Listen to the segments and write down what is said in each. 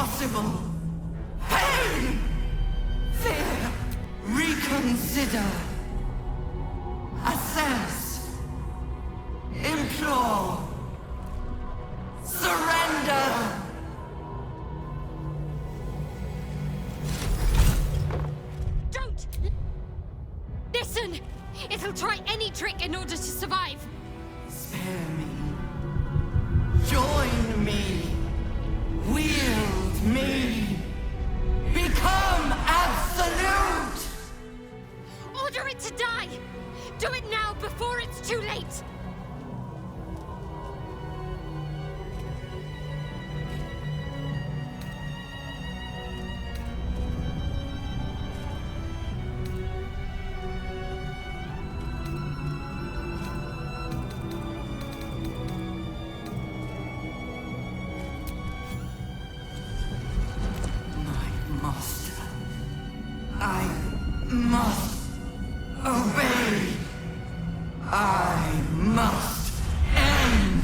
impossible. Pain! Fear! Reconsider. Assess. Implore. Surrender! Don't! Listen! It'll try any trick in order to survive. Spare me. Join me. Wield me. Become absolute! Order it to die! Do it now before it's too late! Master, I must obey. I must end.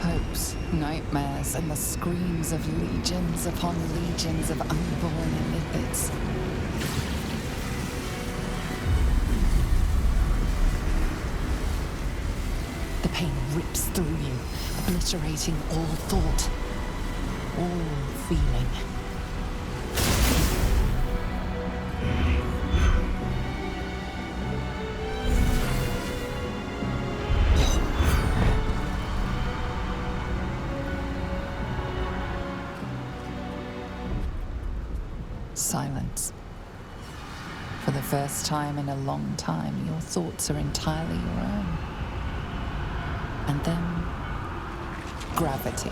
Hopes, nightmares, and the screams of legions upon legions of unborn lipids. The pain rips through you, obliterating all thought, all feeling. Silence. For the first time in a long time, your thoughts are entirely your own. And then, gravity.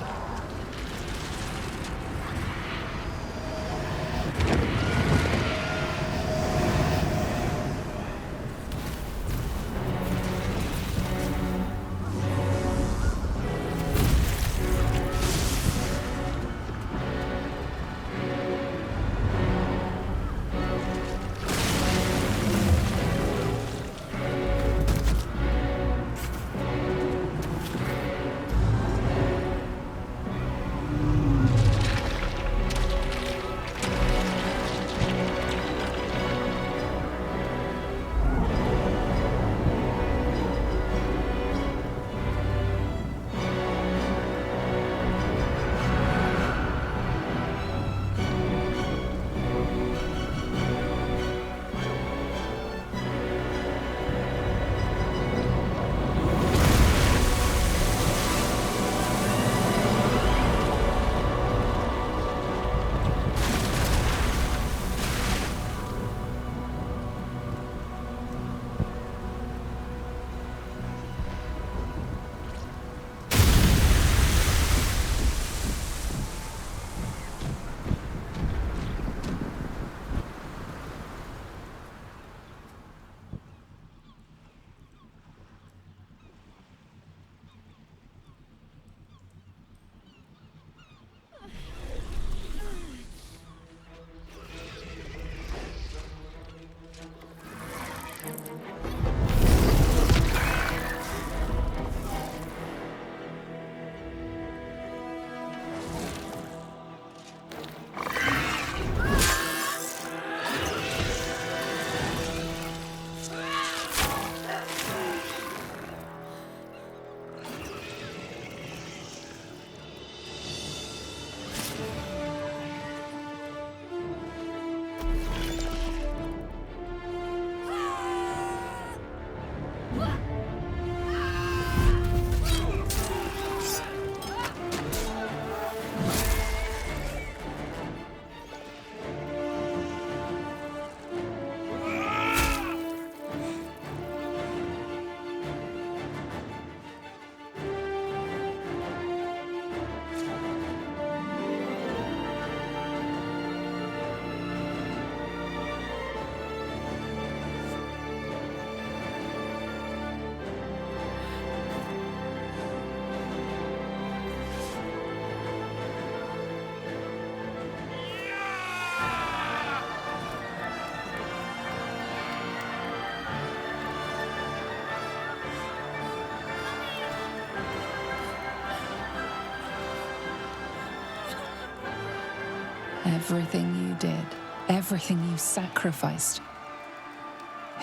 Everything you did, everything you sacrificed,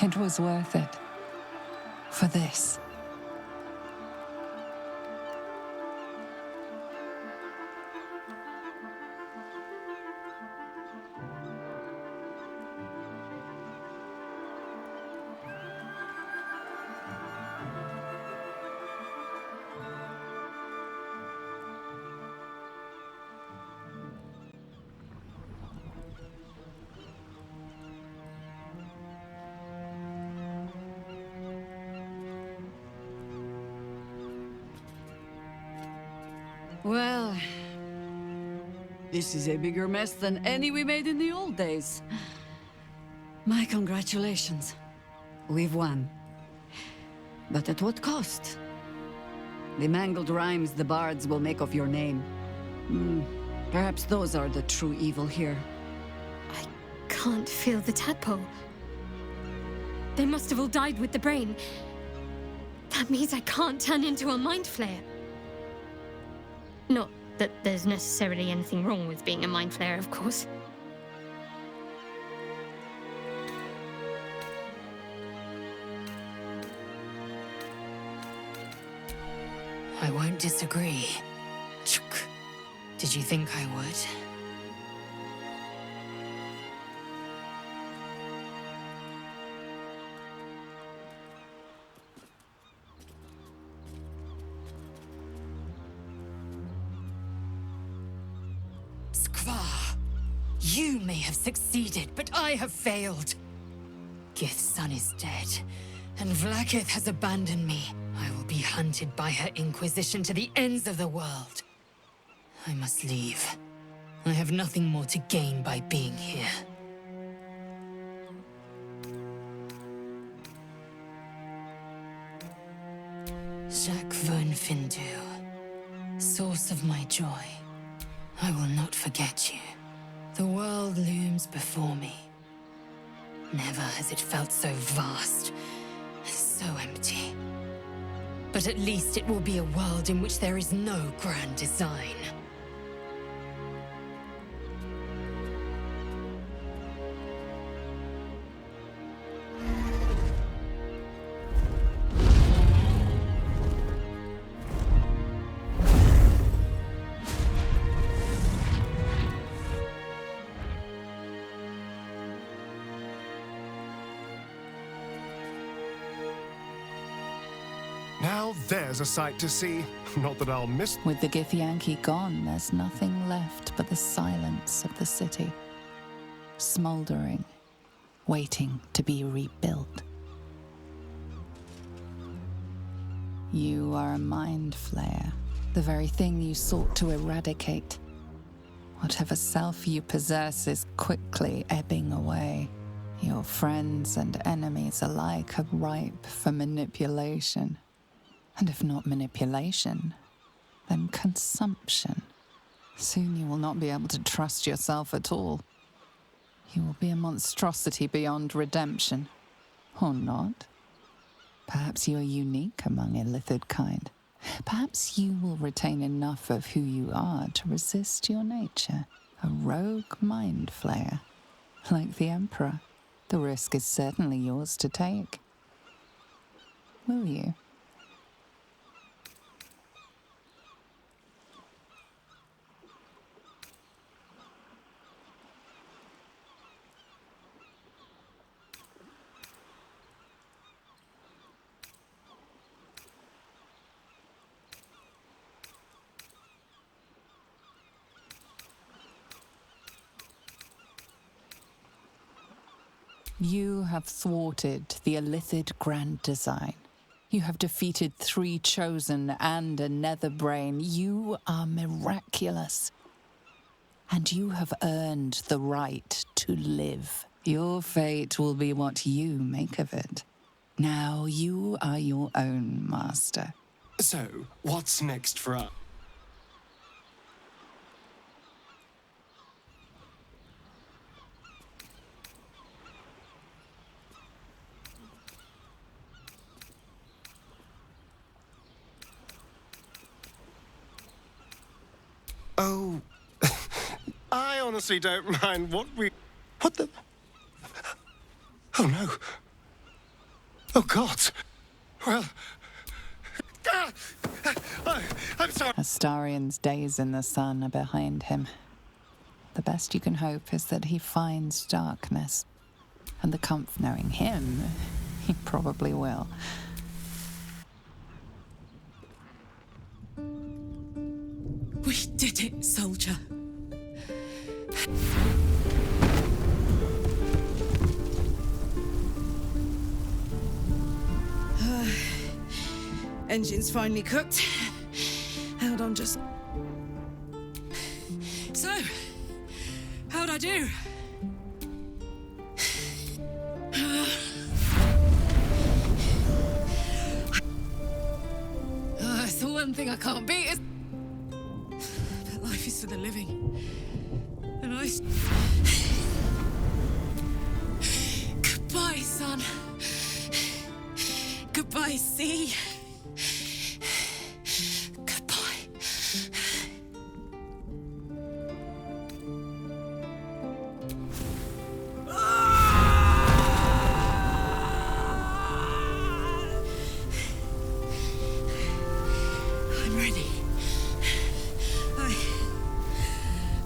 it was worth it. For this. Well, this is a bigger mess than any we made in the old days. My congratulations. We've won. But at what cost? The mangled rhymes the bards will make of your name. Perhaps those are the true evil here. I can't feel the tadpole. They must have all died with the brain. That means I can't turn into a mind flayer. Not that there's necessarily anything wrong with being a mind flayer, of course. I won't disagree. Did you think I would? You may have succeeded, but I have failed. Gith's son is dead, and Vlaakith has abandoned me. I will be hunted by her Inquisition to the ends of the world. I must leave. I have nothing more to gain by being here. Jacques Von Findu, source of my joy. I will not forget you. The world looms before me. Never has it felt so vast, so empty. But at least it will be a world in which there is no grand design. Now there's a sight to see. Not that I'll miss. With the Githyanki gone, there's nothing left but the silence of the city. Smoldering, waiting to be rebuilt. You are a mind flayer, the very thing you sought to eradicate. Whatever self you possess is quickly ebbing away. Your friends and enemies alike are ripe for manipulation. And if not manipulation, then consumption. Soon you will not be able to trust yourself at all. You will be a monstrosity beyond redemption. Or not. Perhaps you are unique among illithid kind. Perhaps you will retain enough of who you are to resist your nature. A rogue mind flayer. Like the Emperor, the risk is certainly yours to take. Will you? You have thwarted the illithid grand design. You have defeated 3 chosen and a nether brain. You are miraculous. And you have earned the right to live. Your fate will be what you make of it. Now you are your own master. So, what's next for us? Oh, I honestly don't mind what we... What the... Oh, no. Oh, God. Well... I'm sorry. Astarion's days in the sun are behind him. The best you can hope is that he finds darkness. And the comfort knowing him, he probably will. We did it, soldier. Engine's finally cooked. Hold on just... So, how'd I do? It's the one thing I can't beat is... that life is for the living. And I... Goodbye, son. Goodbye, sea. Goodbye. I'm ready.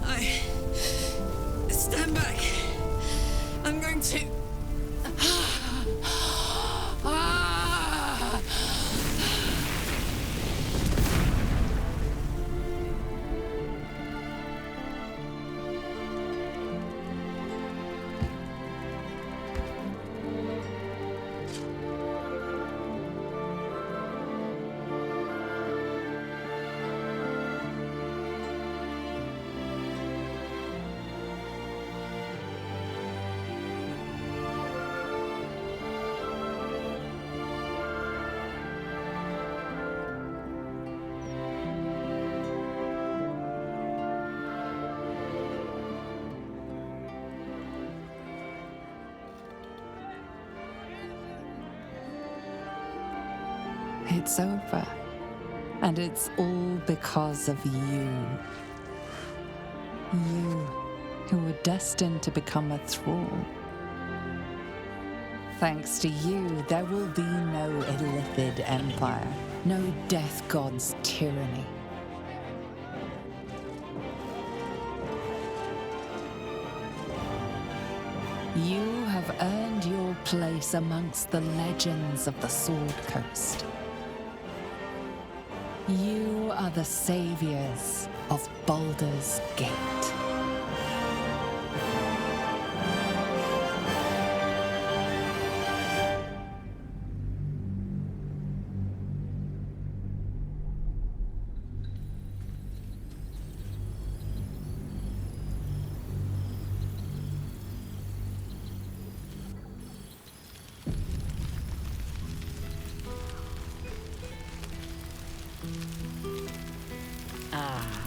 I stand back. I'm going to... It's over. And it's all because of you. You, who were destined to become a thrall. Thanks to you, there will be no Illithid empire, no death god's tyranny. You have earned your place amongst the legends of the Sword Coast. You are the saviors of Baldur's Gate.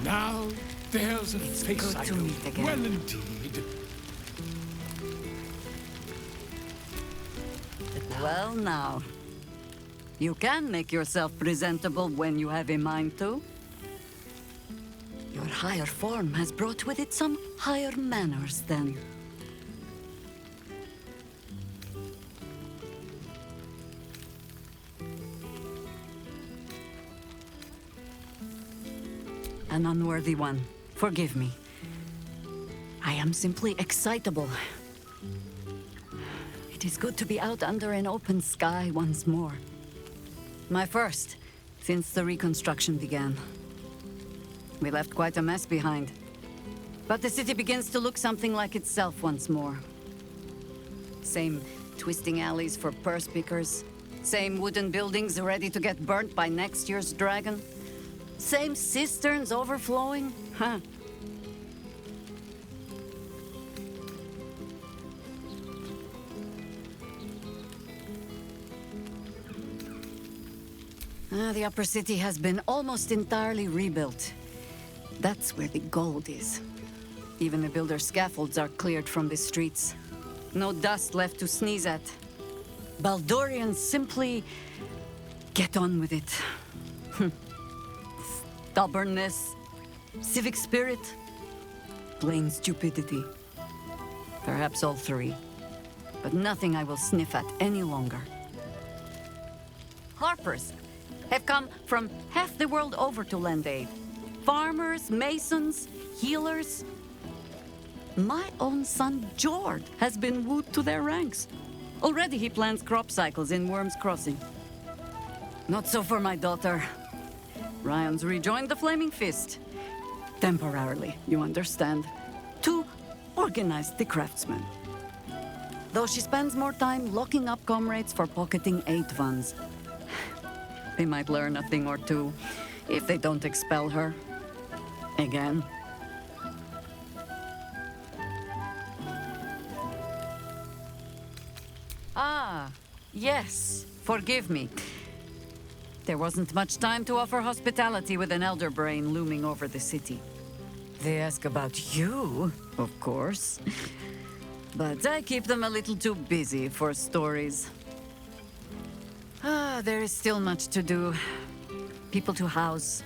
Now, there's a face good I to know meet again. well indeed. Well now, you can make yourself presentable when you have a mind to. Your higher form has brought with it some higher manners then. An unworthy one. Forgive me. I am simply excitable. It is good to be out under an open sky once more. My first, since the reconstruction began. We left quite a mess behind. But the city begins to look something like itself once more. Same twisting alleys for purse pickers. Same wooden buildings ready to get burnt by next year's dragon. Same cisterns overflowing? Huh. The upper city has been almost entirely rebuilt. That's where the gold is. Even the builder's scaffolds are cleared from the streets. No dust left to sneeze at. Baldurians simply get on with it. Stubbornness, civic spirit. plain stupidity. Perhaps all three. But nothing I will sniff at any longer. Harpers have come from half the world over to lend aid. Farmers, masons, healers. My own son, Jord, has been wooed to their ranks. Already he plans crop cycles in Worm's Crossing. Not so for my daughter. Ryan's rejoined the Flaming Fist. Temporarily, you understand. To organize the craftsmen. Though she spends more time locking up comrades for pocketing aid funds. They might learn a thing or two if they don't expel her. Again. Ah, yes. Forgive me. There wasn't much time to offer hospitality with an elder brain looming over the city. They ask about you, of course. But I keep them a little too busy for stories. There is still much to do. People to house.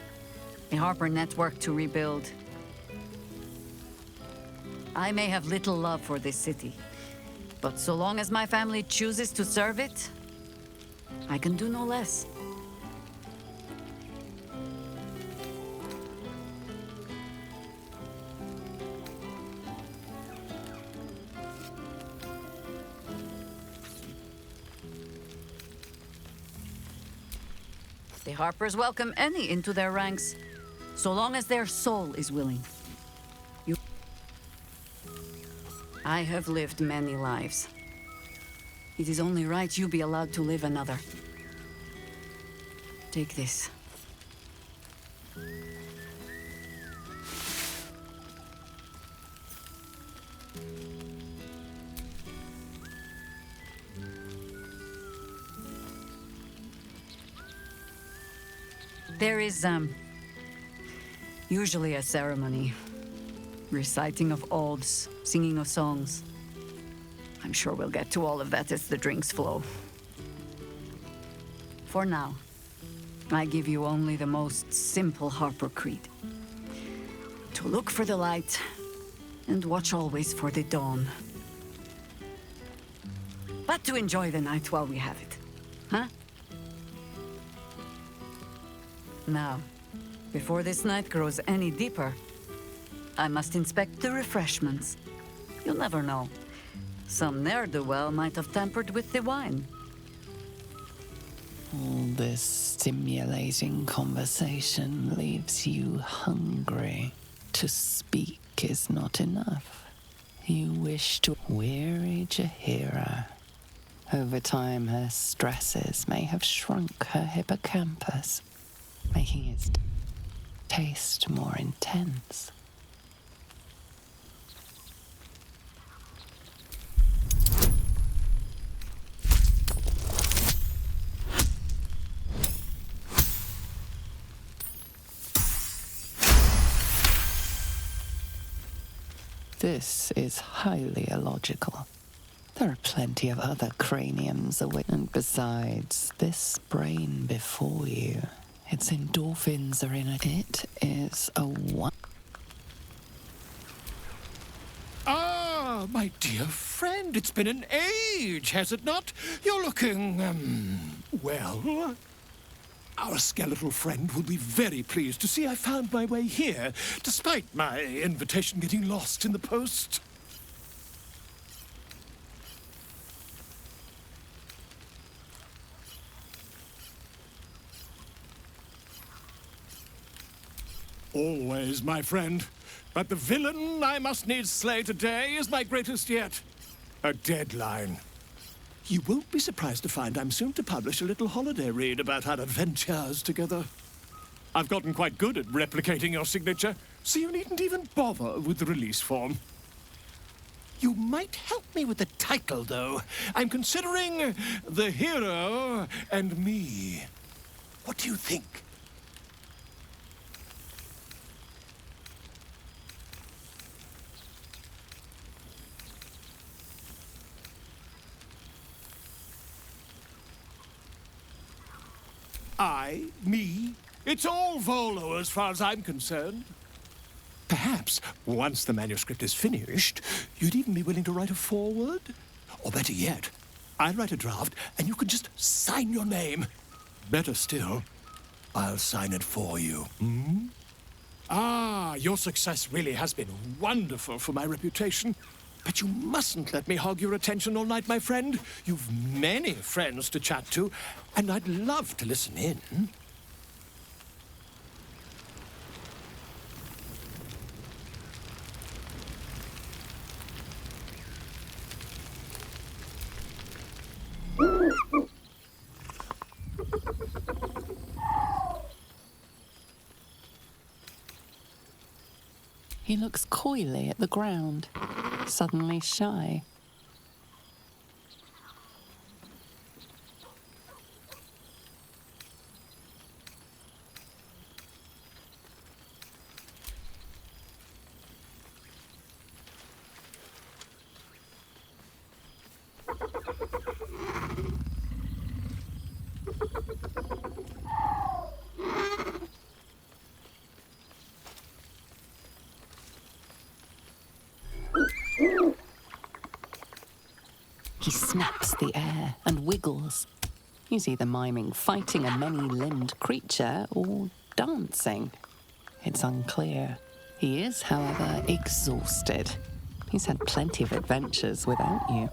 A Harper network to rebuild. I may have little love for this city, but so long as my family chooses to serve it, I can do no less. The Harpers welcome any into their ranks, so long as their soul is willing. I have lived many lives. It is only right you be allowed to live another. Take this. There is, usually a ceremony. Reciting of oaths, singing of songs. I'm sure we'll get to all of that as the drinks flow. For now, I give you only the most simple Harper creed. To look for the light, and watch always for the dawn. But to enjoy the night while we have it, huh? Now, before this night grows any deeper, I must inspect the refreshments. You'll never know. Some ne'er-do-well might have tampered with the wine. All this stimulating conversation leaves you hungry. To speak is not enough. You wish to weary Jahira. Over time, her stresses may have shrunk her hippocampus, making its taste more intense. This is highly illogical. There are plenty of other craniums away. And besides, this brain before you, its endorphins are in it. It is a one. Ah, my dear friend, it's been an age, has it not? You're looking, well. Our skeletal friend will be very pleased to see I found my way here, despite my invitation getting lost in the post. Always, my friend. But the villain I must needs slay today is my greatest yet. A deadline. You won't be surprised to find I'm soon to publish a little holiday read about our adventures together. I've gotten quite good at replicating your signature, so you needn't even bother with the release form. You might help me with the title, though. I'm considering The Hero and Me. What do you think? Me. It's all Volo as far as I'm concerned. Perhaps, once the manuscript is finished, you'd even be willing to write a foreword? Or better yet, I'll write a draft and you can just sign your name. Better still, I'll sign it for you. Hmm? Ah, your success really has been wonderful for my reputation. But you mustn't let me hog your attention all night, my friend. You've many friends to chat to, and I'd love to listen in. He looks coyly at the ground, suddenly shy. He snaps the air and wiggles. He's either miming fighting a many-limbed creature or dancing. It's unclear. He is, however, exhausted. He's had plenty of adventures without you.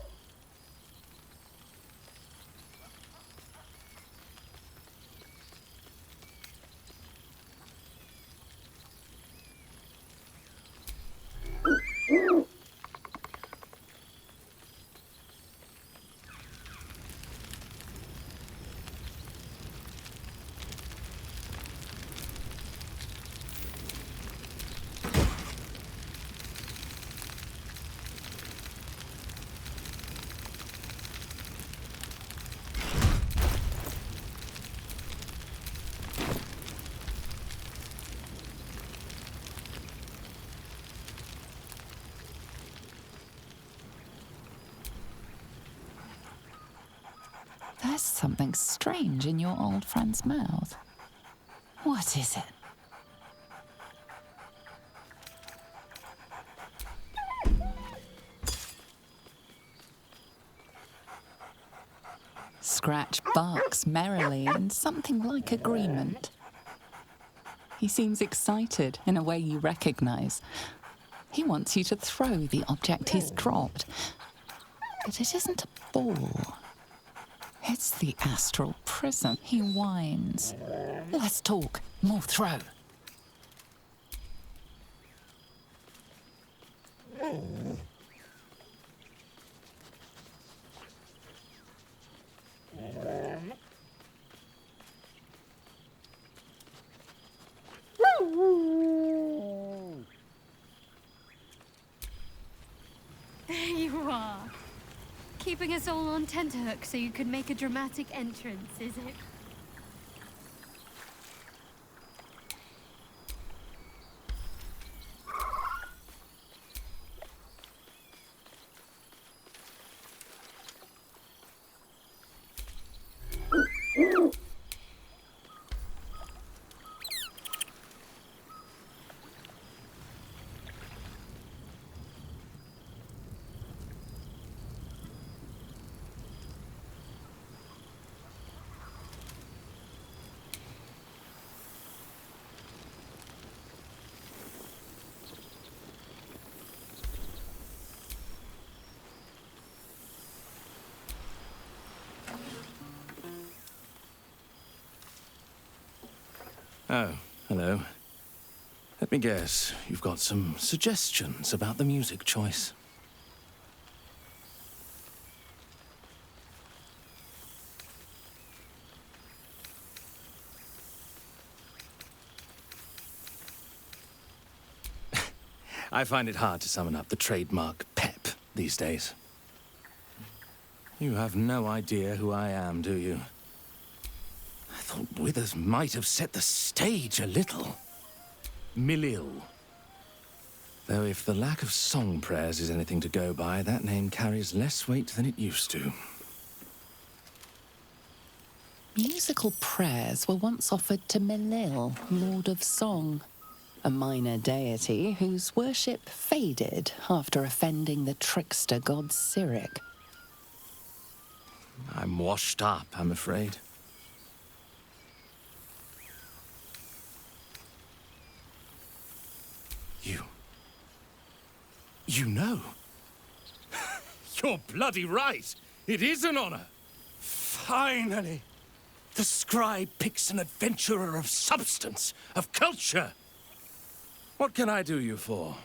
There's something strange in your old friend's mouth. What is it? Scratch barks merrily in something like agreement. He seems excited in a way you recognize. He wants you to throw the object he's dropped. But it isn't a ball. It's the astral prism. He whines. Less talk, more throw. There you are. Keeping us all on tenterhooks so you could make a dramatic entrance, is it? Oh, hello. Let me guess, you've got some suggestions about the music choice. I find it hard to summon up the trademark pep these days. You have no idea who I am, do you? I thought Withers might have set the stage a little. Milil. Though if the lack of song prayers is anything to go by, that name carries less weight than it used to. Musical prayers were once offered to Milil, Lord of Song. a minor deity whose worship faded after offending the trickster god Cyric. I'm washed up, I'm afraid. You know? You're bloody right! It is an honor! Finally! The scribe picks an adventurer of substance, of culture! What can I do you for?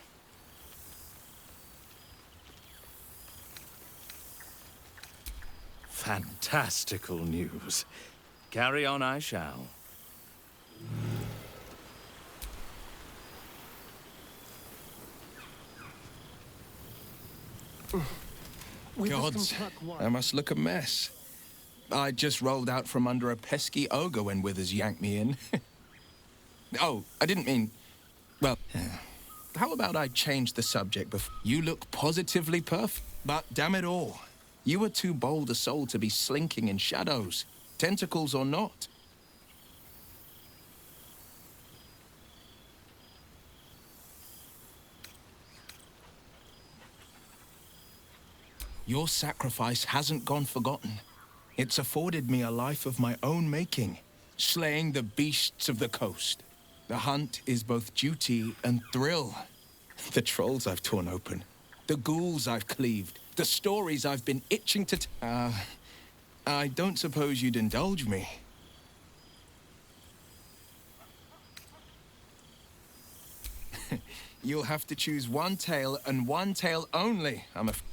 Fantastical news. Carry on I shall. Gods, I must look a mess. I just rolled out from under a pesky ogre when Withers yanked me in. Oh, I didn't mean... Well, how about I change the subject before... You look positively perfect, but damn it all. You were too bold a soul to be slinking in shadows, tentacles or not. Your sacrifice hasn't gone forgotten. It's afforded me a life of my own making, slaying the beasts of the coast. The hunt is both duty and thrill. The trolls I've torn open, the ghouls I've cleaved, the stories I've been itching to I don't suppose you'd indulge me. You'll have to choose one tale and one tale only.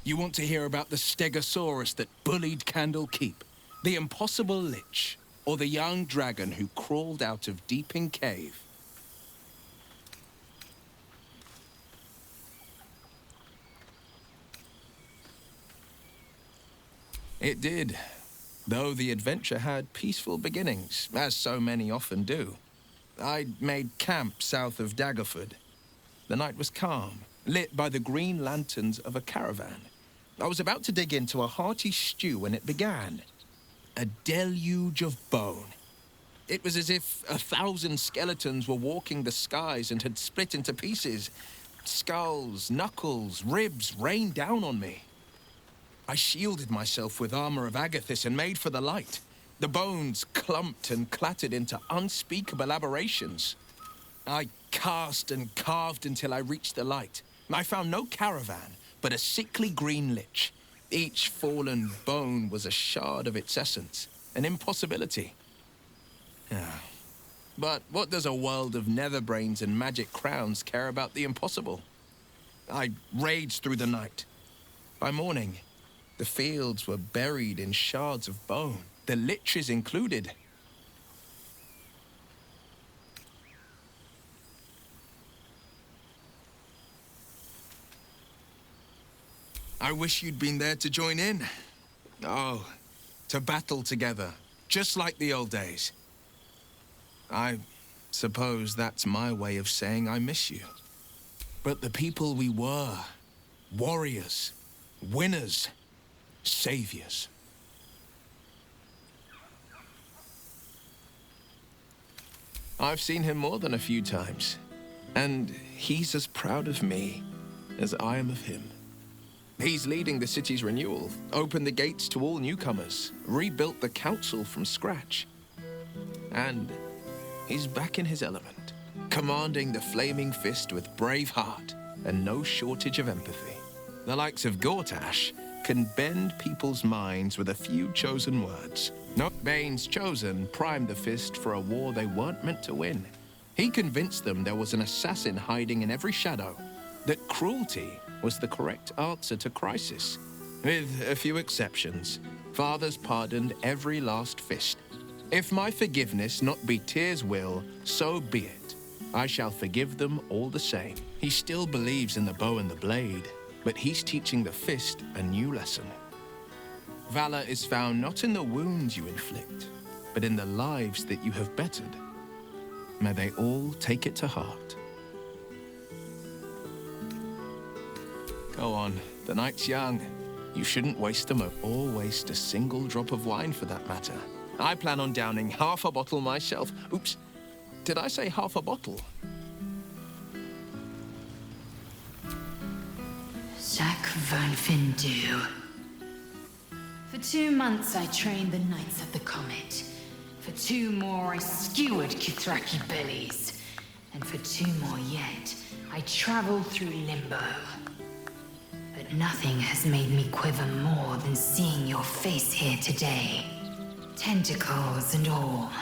You want to hear about the Stegosaurus that bullied Candle Keep, the impossible lich, or the young dragon who crawled out of Deeping Cave? It did, though the adventure had peaceful beginnings, as so many often do. I'd made camp south of Daggerford. The night was calm, lit by the green lanterns of a caravan. I was about to dig into a hearty stew when it began. A deluge of bone. It was as if 1,000 skeletons were walking the skies and had split into pieces. Skulls, knuckles, ribs rained down on me. I shielded myself with armor of Agathis and made for the light. The bones clumped and clattered into unspeakable aberrations. I cast and carved until I reached the light. I found no caravan, but a sickly green lich. Each fallen bone was a shard of its essence, an impossibility. But what does a world of netherbrains and magic crowns care about the impossible? I raged through the night. By morning, the fields were buried in shards of bone, the liches included. I wish you'd been there to join in. Oh, to battle together, just like the old days. I suppose that's my way of saying I miss you. But the people we were, warriors, winners, saviors. I've seen him more than a few times, and he's as proud of me as I am of him. He's leading the city's renewal, opened the gates to all newcomers, rebuilt the council from scratch. And he's back in his element, commanding the Flaming Fist with brave heart and no shortage of empathy. The likes of Gortash can bend people's minds with a few chosen words. No, Bane's chosen primed the Fist for a war they weren't meant to win. He convinced them there was an assassin hiding in every shadow, that cruelty was the correct answer to crisis. With a few exceptions, fathers pardoned every last fist. If my forgiveness not be Tyr's will, so be it. I shall forgive them all the same. He still believes in the bow and the blade, but he's teaching the fist a new lesson. Valor is found not in the wounds you inflict, but in the lives that you have bettered. May they all take it to heart. Go on, the night's young. You shouldn't waste them or waste a single drop of wine for that matter. I plan on downing half a bottle myself. Oops, did I say half a bottle? Vernfindu. For 2 months I trained the Knights of the Comet. For 2 more I skewered Kithraki bellies. And for 2 more yet, I traveled through Limbo. But nothing has made me quiver more than seeing your face here today. Tentacles and all.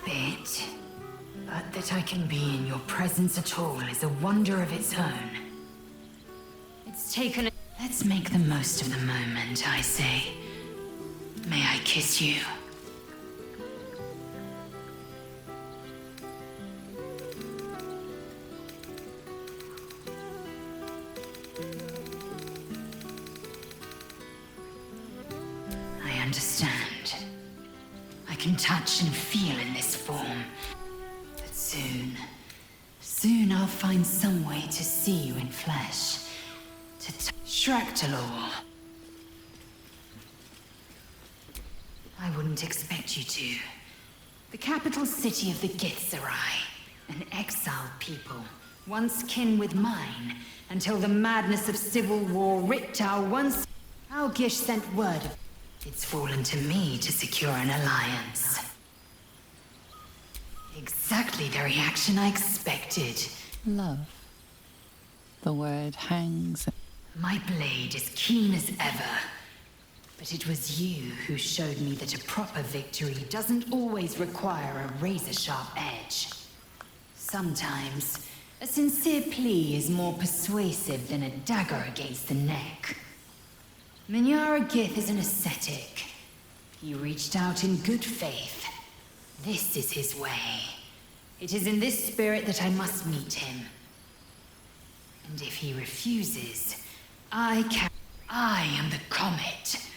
Bit. But that I can be in your presence at all is a wonder of its own. It's taken a... Let's make the most of the moment, I say. May I kiss you? I understand. I can touch and feel in this form. But soon I'll find some way to see you in flesh. To Shractalor. I wouldn't expect you to. The capital city of the Githzerai, an exiled people, once kin with mine, until the madness of civil war ripped our once... Algish sent word of... It's fallen to me to secure an alliance. Exactly the reaction I expected. Love. The word hangs. My blade is keen as ever. But it was you who showed me that a proper victory doesn't always require a razor-sharp edge. Sometimes, a sincere plea is more persuasive than a dagger against the neck. Minyara Gith is an ascetic. He reached out in good faith. This is his way. It is in this spirit that I must meet him. And if he refuses, I am the comet.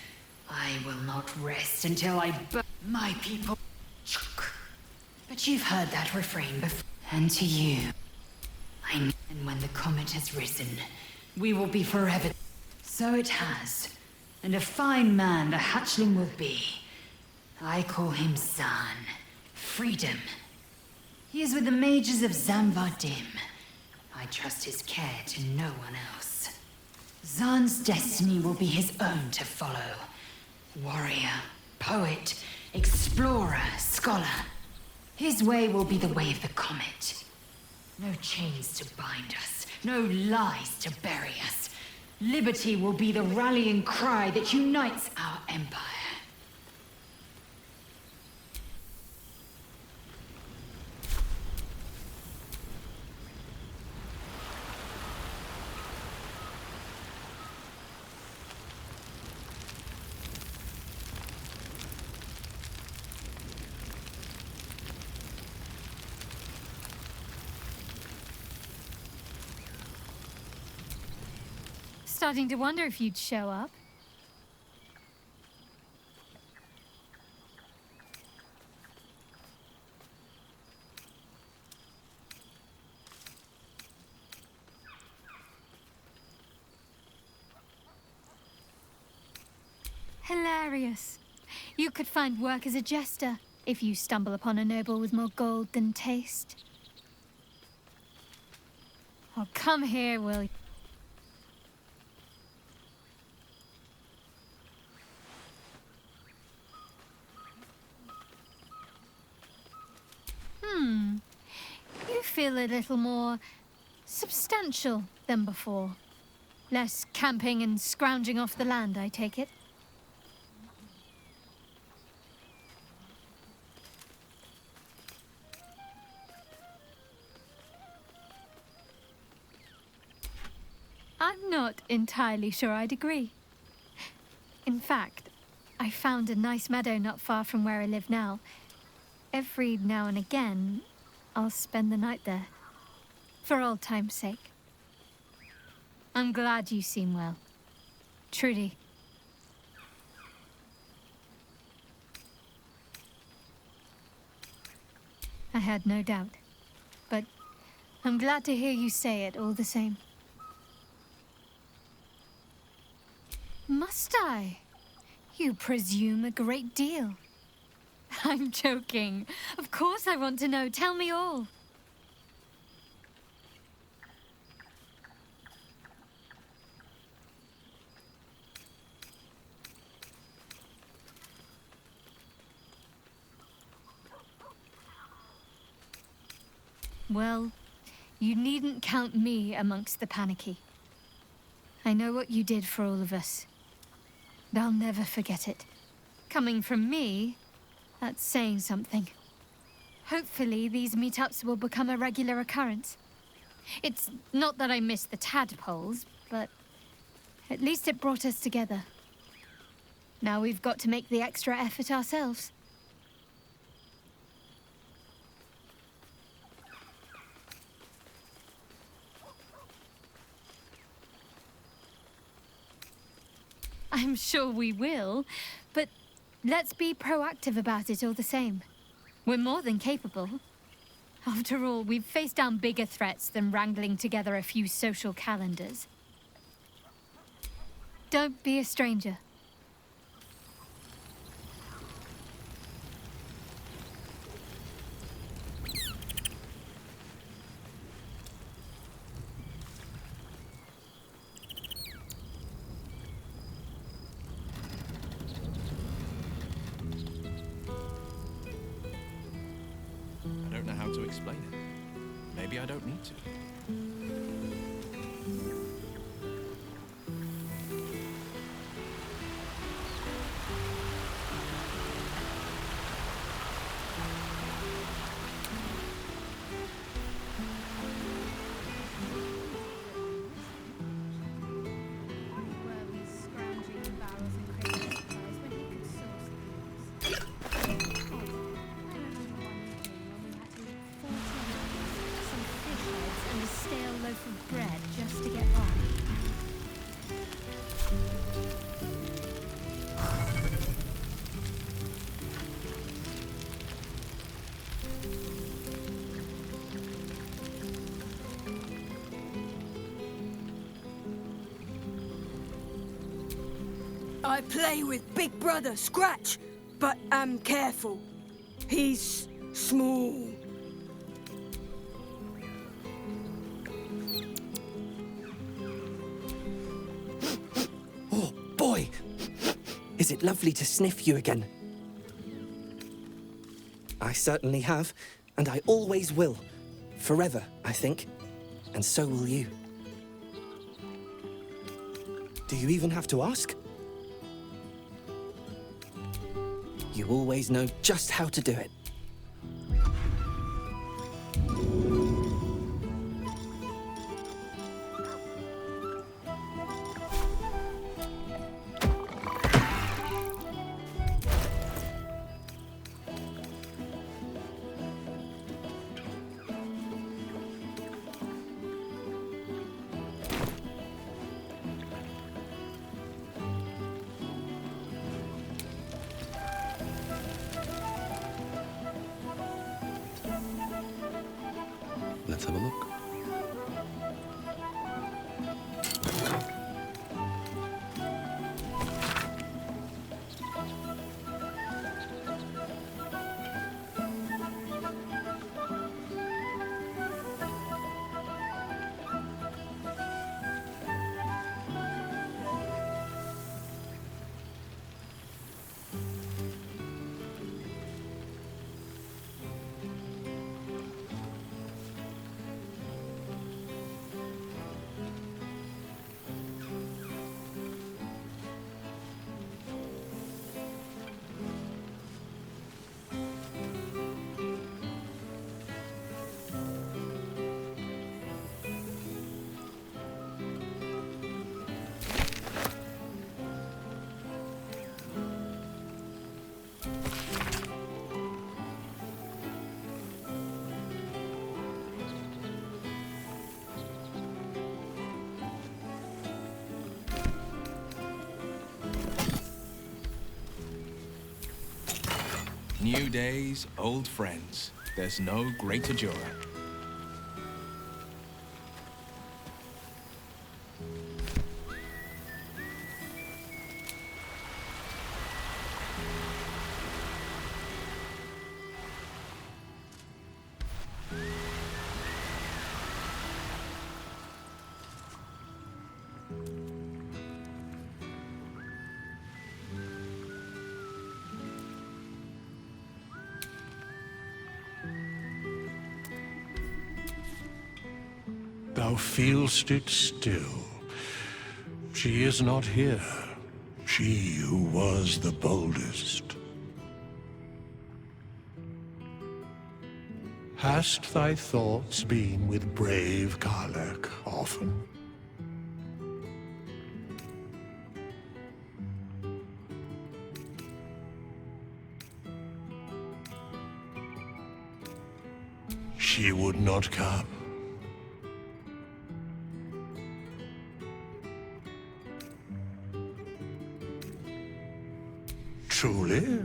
I will not rest until I burn my people. But you've heard that refrain before. And to you, and when the comet has risen, we will be forever. So it has. And a fine man the hatchling will be. I call him Zan. Freedom. He is with the mages of Zamvardim. I trust his care to no one else. Zan's destiny will be his own to follow. Warrior, poet, explorer, scholar. His way will be the way of the comet. No chains to bind us, no lies to bury us. Liberty will be the rallying cry that unites our empire. Starting to wonder if you'd show up. Hilarious. You could find work as a jester if you stumble upon a noble with more gold than taste. Oh, come here, will you? You feel a little more substantial than before. Less camping and scrounging off the land, I take it. I'm not entirely sure I'd agree. In fact, I found a nice meadow not far from where I live now. Every now and again, I'll spend the night there, for old time's sake. I'm glad you seem well. Trudy. I had no doubt, but I'm glad to hear you say it all the same. Must I? You presume a great deal. I'm joking. Of course I want to know. Tell me all. Well, you needn't count me amongst the panicky. I know what you did for all of us. I'll never forget it. Coming from me, that's saying something. Hopefully, these meetups will become a regular occurrence. It's not that I miss the tadpoles, but at least it brought us together. Now we've got to make the extra effort ourselves. I'm sure we will, but let's be proactive about it all the same. We're more than capable. After all, we've faced down bigger threats than wrangling together a few social calendars. Don't be a stranger. I don't know how to explain it. Maybe I don't need to. Of bread just to get by. I play with Big Brother Scratch, but am careful. He's small. Boy, is it lovely to sniff you again. I certainly have, and I always will. Forever, I think. And so will you. Do you even have to ask? You always know just how to do it. Let's have a look. New days, old friends. There's no greater joy. thou feelst it still. She is not here, she who was the boldest. Hast thy thoughts been with brave Karlach often? She would not come. Truly?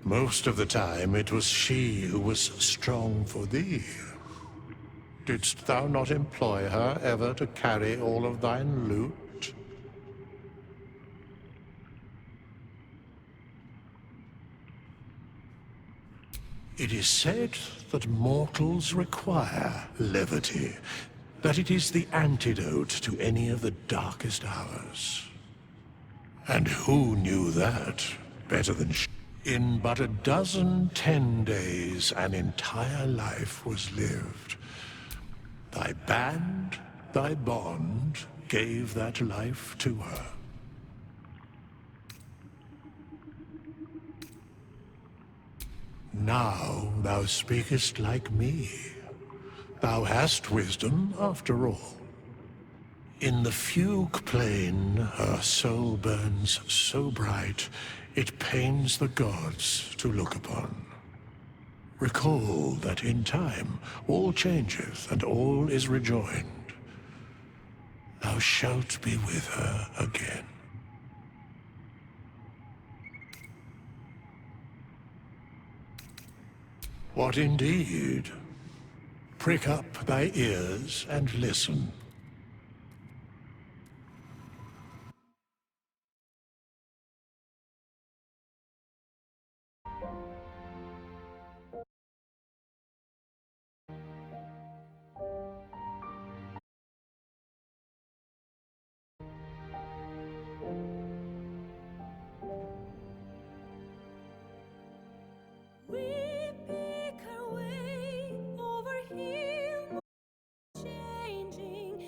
Most of the time it was she who was strong for thee. Didst thou not employ her ever to carry all of thine loot? It is said that mortals require levity, that it is the antidote to any of the darkest hours. And who knew that better than she? In but a dozen 10 days, an entire life was lived. Thy band, thy bond, gave that life to her. Now thou speakest like me. Thou hast wisdom, after all. In the fugue plain, her soul burns so bright, it pains the gods to look upon. Recall that in time, all changeth and all is rejoined. Thou shalt be with her again. What indeed? Prick up thy ears and listen. We pick our way over hill, changing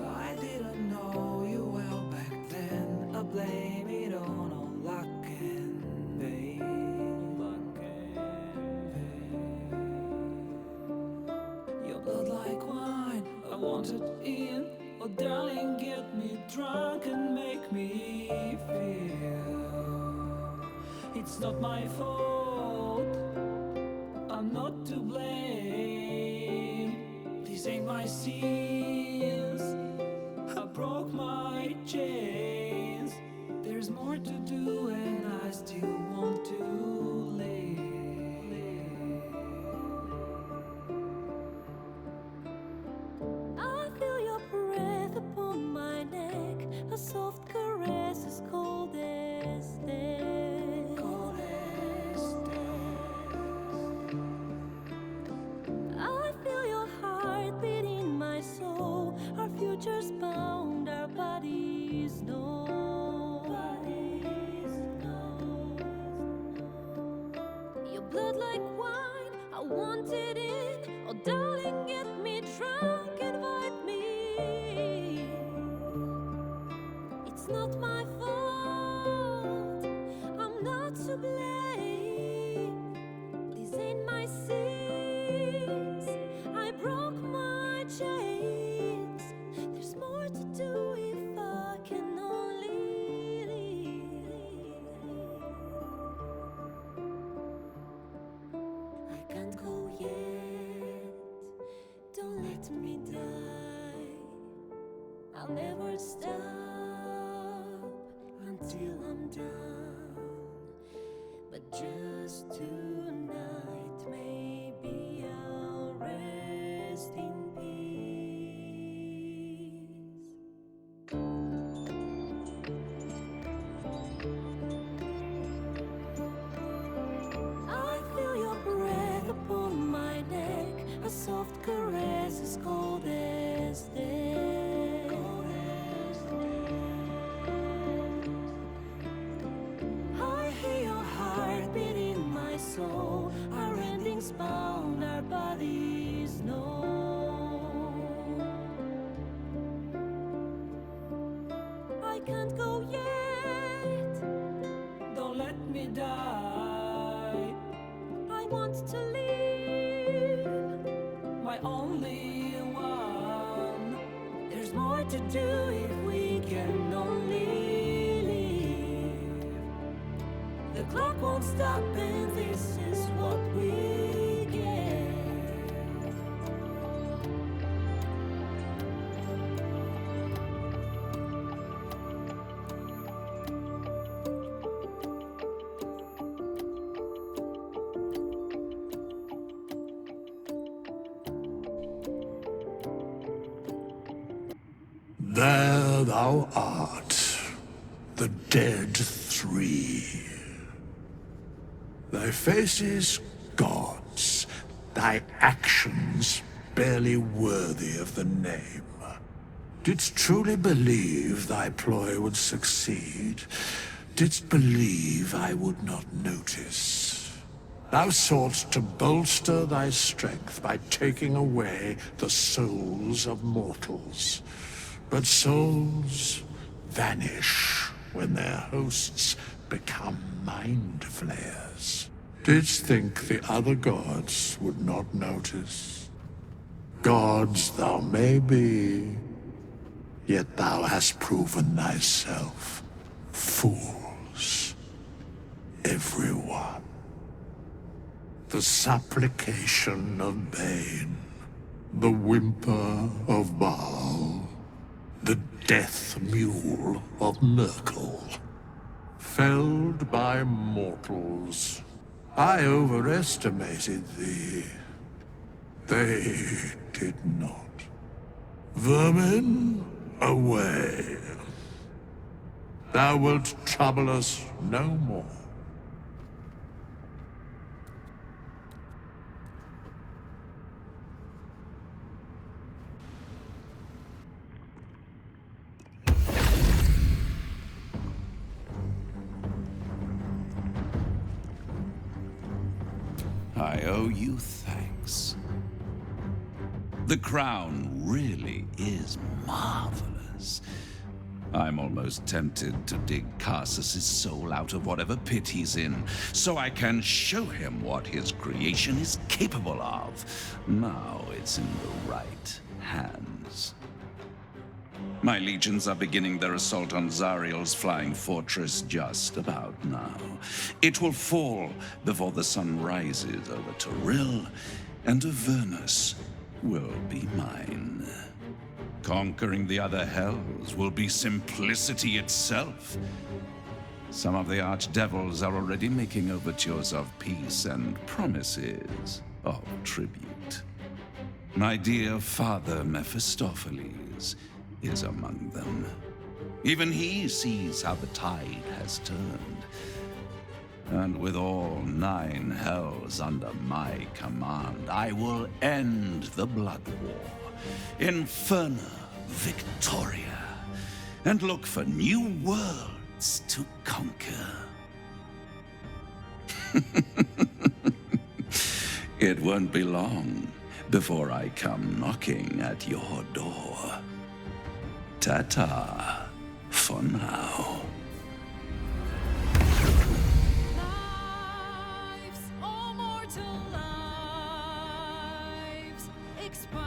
I didn't know you well back then. I blame it on all luck and vain. Your blood like wine, I want it in. Oh darling, get me drunk and make me feel it's not my fault, I'm not to blame. These ain't my sins, I broke my chains. There's more to do and I still want to live. I feel your breath upon my neck, a soft caress as cold as death. I feel your heart beat in my soul, our futures bound, our bodies know. Your blood like wine, I want it in. Oh darling, get me drunk, invite me. It's not my fault, I'm not to blame. These ain't my sins, I broke my chains. There's more to do if I can only leave. I can't go yet, don't let me die. I'll never stop until I'm done. But just tonight, maybe I'll rest in peace. I feel your breath upon my neck, a soft caress as cold as death. I hear your heart beat in my soul, our endings bound, our bodies know. I can't go yet, Don't let me die, I want to live. my only one. There's more to do if we can only live. The clock won't stop and this is what we get. There thou art, the dead three. Thy faces gods, thy actions barely worthy of the name. Didst truly believe thy ploy would succeed? Didst believe I would not notice? Thou soughtst to bolster thy strength by taking away the souls of mortals. But souls vanish when their hosts become mind flayers. Didst think the other gods would not notice? Gods thou may be, yet thou hast proven thyself fools, everyone. The supplication of Bane, the whimper of Baal, the death mule of Merkel. Felled by mortals, I overestimated thee. They did not. Vermin, away. Thou wilt trouble us no more. Hi. owe you thanks. The crown really is marvelous. I'm almost tempted to dig Carsus's soul out of whatever pit he's in, so I can show him what his creation is capable of. Now it's in the right hands. My legions are beginning their assault on Zariel's flying fortress just about now. It will fall before the sun rises over Toril, and Avernus will be mine. Conquering the other hells will be simplicity itself. Some of the archdevils are already making overtures of peace and promises of tribute. My dear father Mephistopheles is among them. Even he sees how the tide has turned. And with all 9 hells under my command, I will end the blood war, Inferna Victoria, and look for new worlds to conquer. It won't be long before I come knocking at your door. Ta-ta for now. Lives, all mortal lives, expire.